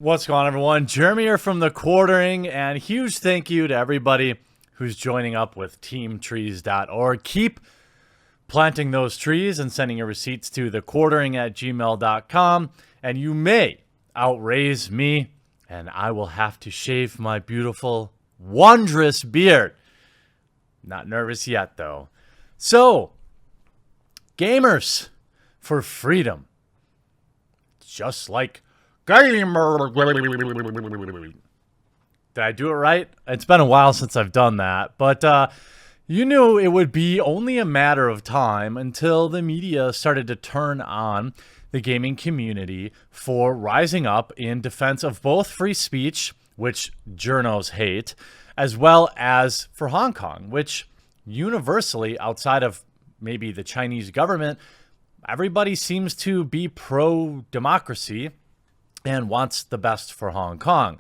What's going on, everyone? Jeremy here from The Quartering, and huge thank you to everybody who's joining up with teamtrees.org. Keep planting those trees and sending your receipts to thequartering@gmail.com, and you may outraise me, and I will have to shave my beautiful, wondrous beard. Not nervous yet, though. So, Gamers for Freedom. Just like Gamer. Did I do it right? It's been a while since I've done that, but you knew it would be only a matter of time until the media started to turn on the gaming community for rising up in defense of both free speech, which journos hate, as well as for Hong Kong, which universally, outside of maybe the Chinese government, everybody seems to be pro-democracy and wants the best for Hong Kong.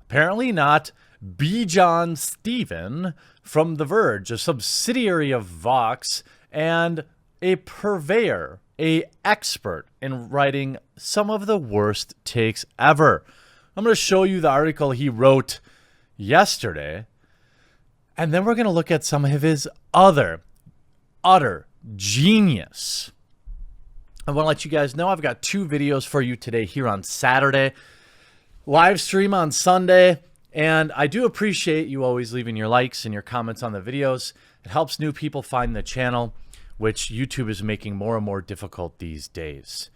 Apparently not Bijan Stephen from The Verge, a subsidiary of Vox and a purveyor, a expert in writing some of the worst takes ever. I'm going to show you the article he wrote yesterday, and then we're going to look at some of his other utter genius. I want to let you guys know I've got two videos for you today here on Saturday, live stream on Sunday, and I do appreciate you always leaving your likes and your comments on the videos. It helps new people find the channel, which YouTube is making more and more difficult these days.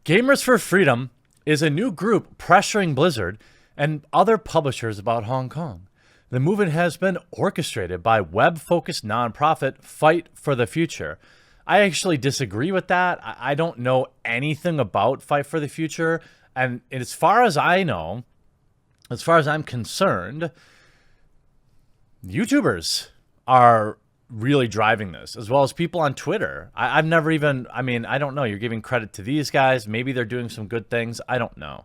Gamers for Freedom is a new group pressuring Blizzard and other publishers about Hong Kong. The movement has been orchestrated by web-focused nonprofit Fight for the Future. I actually disagree with that. I don't know anything about Fight for the Future. And as far as I know, as far as I'm concerned, YouTubers are really driving this, as well as people on Twitter. I've never even, I don't know. You're giving credit to these guys. Maybe they're doing some good things. I don't know.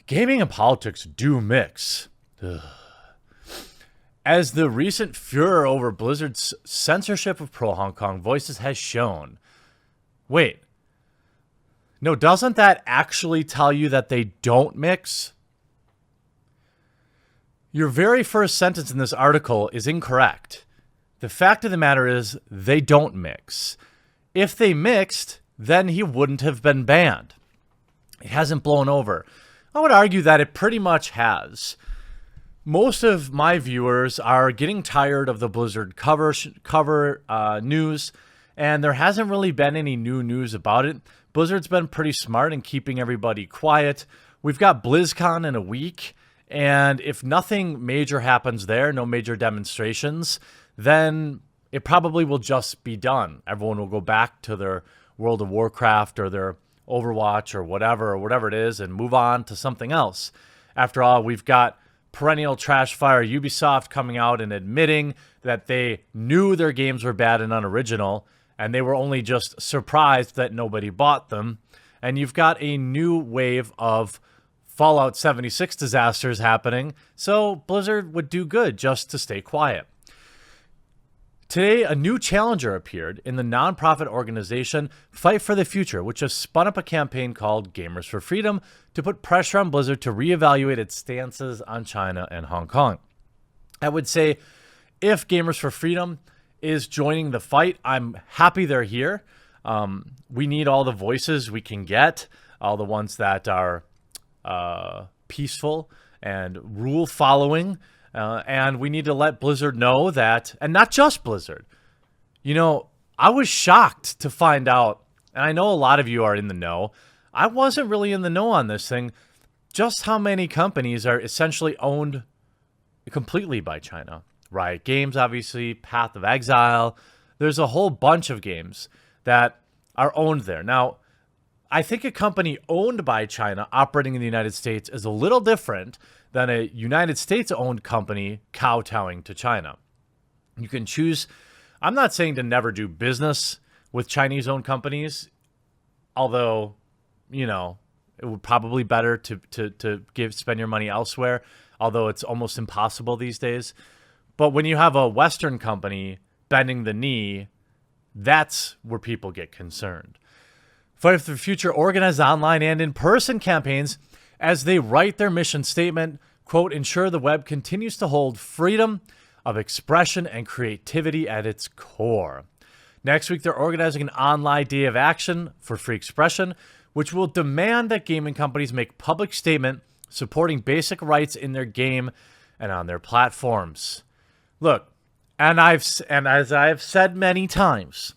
Gaming and politics do mix. Ugh. As the recent furor over Blizzard's censorship of pro-Hong Kong voices has shown. Wait. No, doesn't that actually tell you that they don't mix? Your very first sentence in this article is incorrect. The fact of the matter is they don't mix. If they mixed, then he wouldn't have been banned. It hasn't blown over. I would argue that it pretty much has. Most of my viewers are getting tired of the Blizzard cover news, and there hasn't really been any new news about it. Blizzard's been pretty smart in keeping everybody quiet. We've got BlizzCon in a week, and if nothing major happens there, no major demonstrations, then it probably will just be done. Everyone will go back to their World of Warcraft or their Overwatch or whatever it is, and move on to something else. After all, we've got perennial trash fire Ubisoft coming out and admitting that they knew their games were bad and unoriginal, and they were only just surprised that nobody bought them. And you've got a new wave of Fallout 76 disasters happening, so Blizzard would do good just to stay quiet. Today, a new challenger appeared in the nonprofit organization Fight for the Future, which has spun up a campaign called Gamers for Freedom to put pressure on Blizzard to reevaluate its stances on China and Hong Kong. I would say if Gamers for Freedom is joining the fight, I'm happy they're here. We need all the voices we can get, all the ones that are peaceful and rule following. And we need to let Blizzard know that, and not just Blizzard. You know, I was shocked to find out, and I know a lot of you are in the know. I wasn't really in the know on this thing, just how many companies are essentially owned completely by China. Riot Games, obviously, Path of Exile. There's a whole bunch of games that are owned there. Now, I think a company owned by China operating in the United States is a little different than a United States-owned company kowtowing to China. You can choose. I'm not saying to never do business with Chinese-owned companies, although, you know, it would probably better to spend your money elsewhere, although it's almost impossible these days. But when you have a Western company bending the knee, that's where people get concerned. Fight for the Future organized online and in-person campaigns as they write their mission statement, quote, ensure the web continues to hold freedom of expression and creativity at its core. Next week, they're organizing an online day of action for free expression, which will demand that gaming companies make public statement supporting basic rights in their game and on their platforms. Look, and as I've said many times,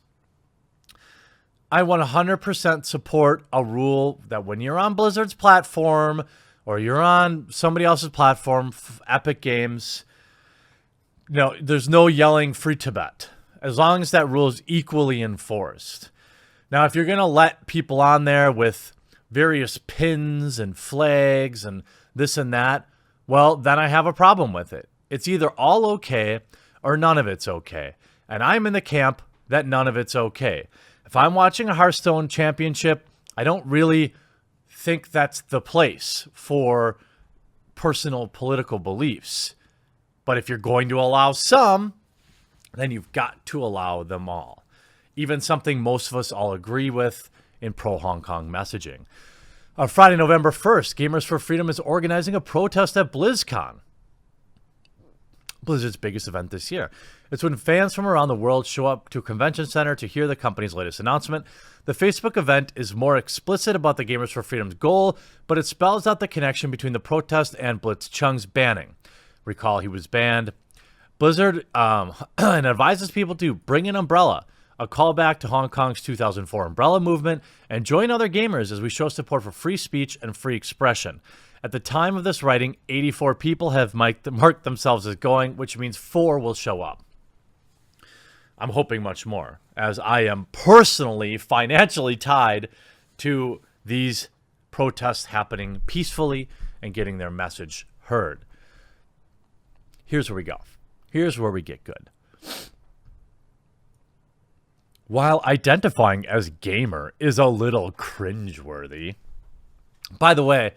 I 100% support a rule that when you're on Blizzard's platform or you're on somebody else's platform, Epic Games, there's no yelling free Tibet, as long as that rule is equally enforced. Now, if you're going to let people on there with various pins and flags and this and that, well, then I have a problem with it. It's either all okay or none of it's okay. And I'm in the camp that none of it's okay. If I'm watching a Hearthstone championship, I don't really think that's the place for personal political beliefs. But if you're going to allow some, then you've got to allow them all. Even something most of us all agree with in pro-Hong Kong messaging. On Friday, November 1st, Gamers for Freedom is organizing a protest at BlizzCon, Blizzard's biggest event this year. It's when fans from around the world show up to a convention center to hear the company's latest announcement. The Facebook event is more explicit about the Gamers for Freedom's goal, but it spells out the connection between the protest and Blitzchung's banning. Recall he was banned. Blizzard and advises people to bring an umbrella, a callback to Hong Kong's 2004 umbrella movement, and join other gamers as we show support for free speech and free expression. At the time of this writing, 84 people have marked themselves as going, which means 4 will show up. I'm hoping much more, as I am personally financially tied to these protests happening peacefully and getting their message heard. Here's where we go. Here's where we get good. While identifying as gamer is a little cringeworthy. By the way,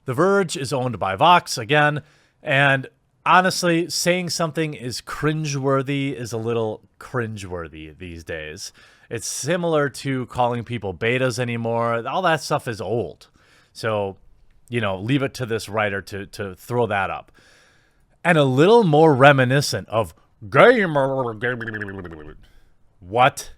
The Verge is owned by Vox again, and honestly, saying something is cringeworthy is a little cringeworthy these days. It's similar to calling people betas anymore. All that stuff is old. So, leave it to this writer to throw that up. And a little more reminiscent of gamer. What?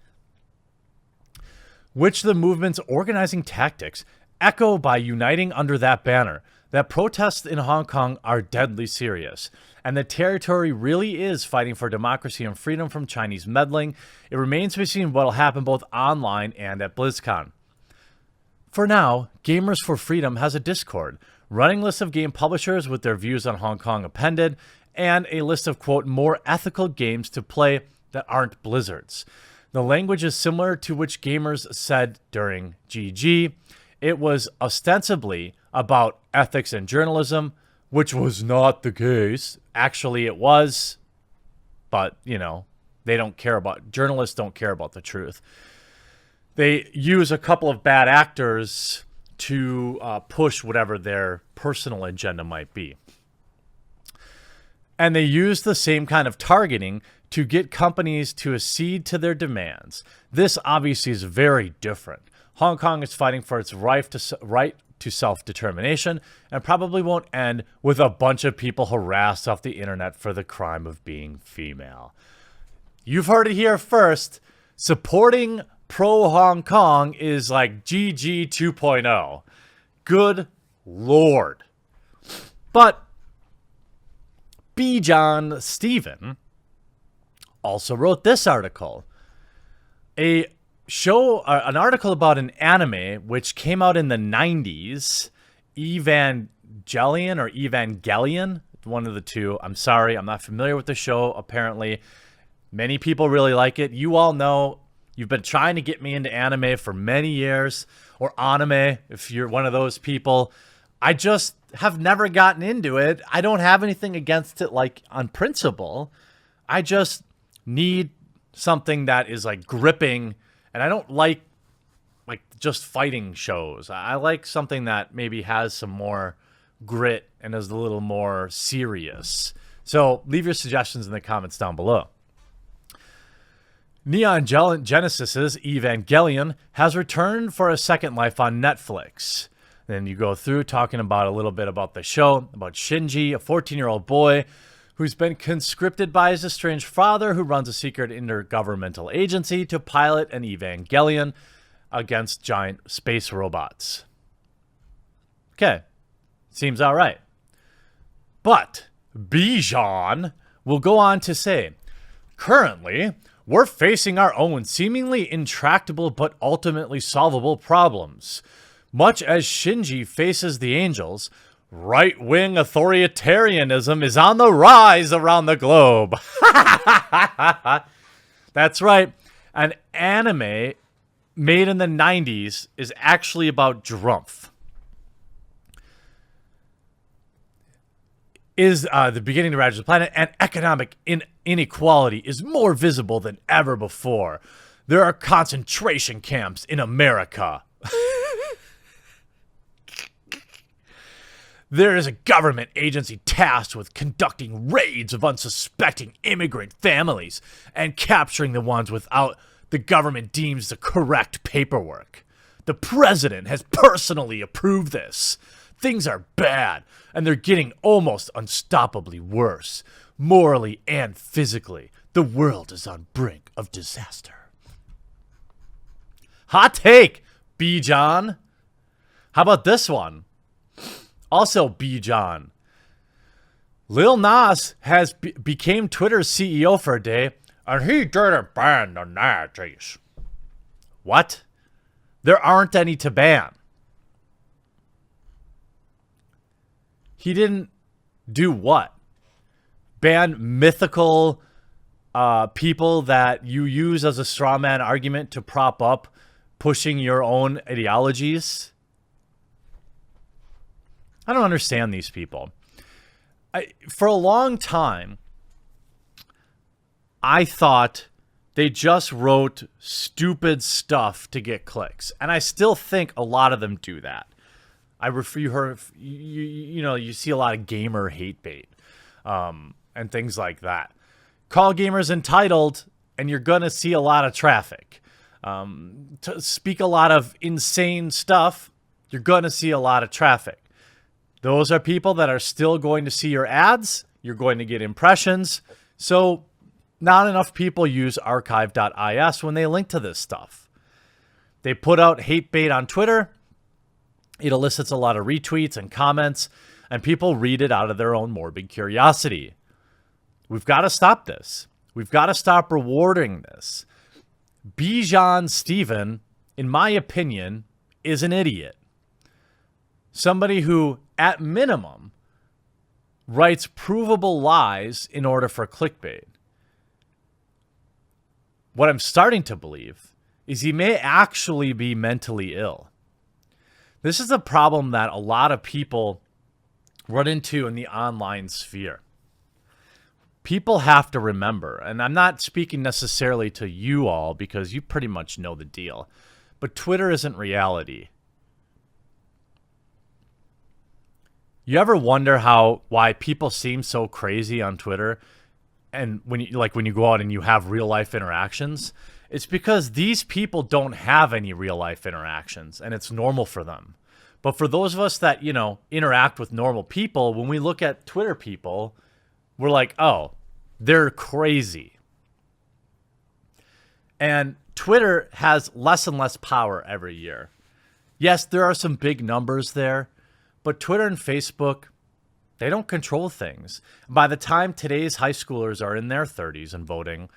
Which the movement's organizing tactics echo by uniting under that banner that protests in Hong Kong are deadly serious, and the territory really is fighting for democracy and freedom from Chinese meddling. It remains to be seen what will happen both online and at BlizzCon. For now, Gamers for Freedom has a Discord, running lists of game publishers with their views on Hong Kong appended, and a list of, quote, more ethical games to play that aren't Blizzard's. The language is similar to which gamers said during GG. It was ostensibly about ethics and journalism, which was not the case. Actually, it was, but, journalists don't care about the truth. They use a couple of bad actors to push whatever their personal agenda might be. And they use the same kind of targeting to get companies to accede to their demands. This obviously is very different. Hong Kong is fighting for its right to self-determination and probably won't end with a bunch of people harassed off the internet for the crime of being female. You've heard it here first. Supporting pro-Hong Kong is like GG 2.0. Good Lord. But B. John Stephen also wrote this article. An article about an anime which came out in the 90s, Evangelion, one of the two. I'm sorry, I'm not familiar with the show. Apparently, many people really like it. You all know you've been trying to get me into anime for many years, or anime, if you're one of those people. I just have never gotten into it. I don't have anything against it, like, on principle. I just need something that is, like, gripping, and I don't like just fighting shows. I like something that maybe has some more grit and is a little more serious. So leave your suggestions in the comments down below. Neon Genesis's Evangelion has returned for a second life on Netflix. Then you go through talking about a little bit about the show, about Shinji, a 14-year-old boy who's been conscripted by his estranged father, who runs a secret intergovernmental agency to pilot an Evangelion against giant space robots. Okay, seems all right. But Bijan will go on to say, currently, we're facing our own seemingly intractable but ultimately solvable problems. Much as Shinji faces the angels, right-wing authoritarianism is on the rise around the globe. That's right. An anime made in the 90s is actually about Drumpf. Is the beginning to ravage the planet, and economic inequality is more visible than ever before. There are concentration camps in America. There is a government agency tasked with conducting raids of unsuspecting immigrant families and capturing the ones without the government deems the correct paperwork. The president has personally approved this. Things are bad, and they're getting almost unstoppably worse, morally and physically. The world is on brink of disaster. Hot take, Bijan. How about this one? Also, Bijan. Lil Nas has became Twitter's CEO for a day, and he didn't ban the Nazis. What? There aren't any to ban. He didn't do what? Ban mythical people that you use as a straw man argument to prop up pushing your own ideologies? I don't understand these people. For a long time, I thought they just wrote stupid stuff to get clicks. And I still think a lot of them do that. You see a lot of gamer hate bait and things like that. Call gamers entitled, and you're going to see a lot of traffic. To speak a lot of insane stuff, you're going to see a lot of traffic. Those are people that are still going to see your ads. You're going to get impressions. So not enough people use archive.is when they link to this stuff. They put out hate bait on Twitter. It elicits a lot of retweets and comments, and people read it out of their own morbid curiosity. We've got to stop this. We've got to stop rewarding this. Bijan Stephen, in my opinion, is an idiot. Somebody who, at minimum, writes provable lies in order for clickbait. What I'm starting to believe is he may actually be mentally ill. This is a problem that a lot of people run into in the online sphere. People have to remember, and I'm not speaking necessarily to you all because you pretty much know the deal, but Twitter isn't reality. You ever wonder why people seem so crazy on Twitter, and when you go out and you have real life interactions? It's because these people don't have any real life interactions, and it's normal for them. But for those of us that interact with normal people, when we look at Twitter people, we're like, oh, they're crazy. And Twitter has less and less power every year. Yes, there are some big numbers there. But Twitter and Facebook, they don't control things. By the time today's high schoolers are in their 30s and voting,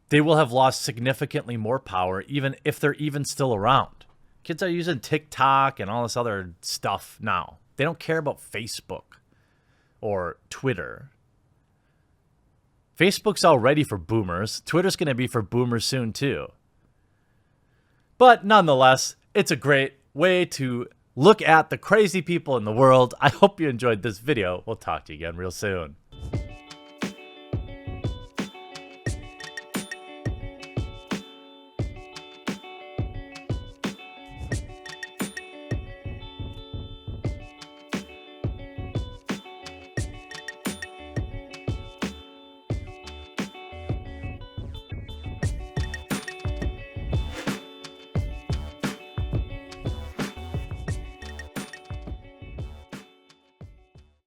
they will have lost significantly more power, even if they're even still around. Kids are using TikTok and all this other stuff now. They don't care about Facebook or Twitter. Facebook's already for boomers. Twitter's going to be for boomers soon, too. But nonetheless, it's a great way to look at the crazy people in the world. I hope you enjoyed this video. We'll talk to you again real soon.